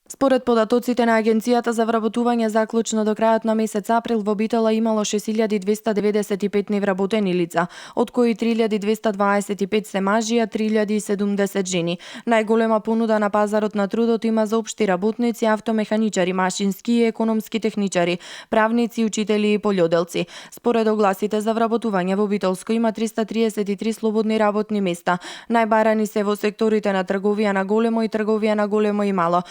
Според податоците на Агенцијата за вработување заклучно до крајот на месец април во Битола имало 6295 невработени лица, од кои 3225 се мажи, а 3070 жени. Најголема понуда на пазарот на трудот има за општи работници, автомеханичари, машински и економски техничари, правници, учители и полјоделци. Според огласите за вработување во Битолско има 333 слободни работни места. Најбарани се во секторите на трговија на големо и трговија на големо и мало,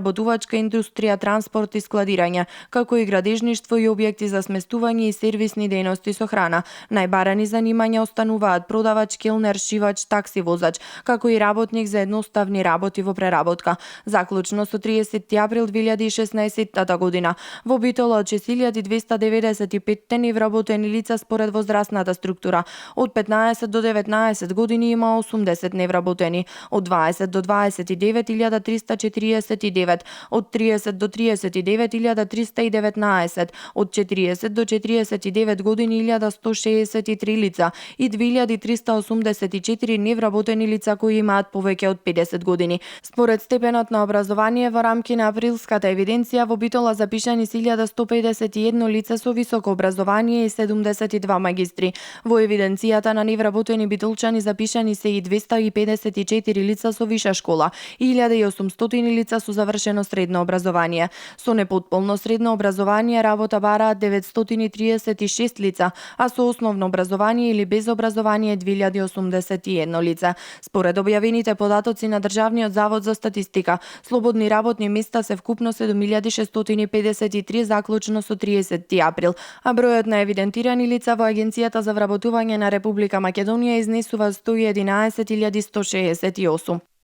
преработувачка индустрија, транспорт и складирање, како и градежништво и објекти за сместување и сервисни дејности со храна. Најбарани занимања остануваат продавач, келнер, шивач, такси возач, како и работник за едноставни работи во преработка. Заклучно со 30 април 2016 година во Битола од 6295 невработени лица според возрастната структура. Од 15 до 19 години има 80 невработени, од 20 до 29 1349, од 30 до 39 1319, од 40 до 49 години 1163 лица и 2384 невработени лица кои имаат повеќе од 50 години. Според степенот на образование во рамки на априлската евиденција во Битола запишани 1151 лица со високо образование и 72 магистри. Во евиденцијата на невработени битолчани запишани се и 254 лица со виша школа и 1800 лица со завршено средно образование. Со непотполно средно образование работа бараат 936 лица, а со основно образование или без образование 2081 лица. Според објавените податоци на Државниот завод за статистика, слободни работни места се вкупно 7653 заклучно со 30 април, а бројот на евидентирани лица во Агенцијата за вработување на Република Македонија изнесува 111.168.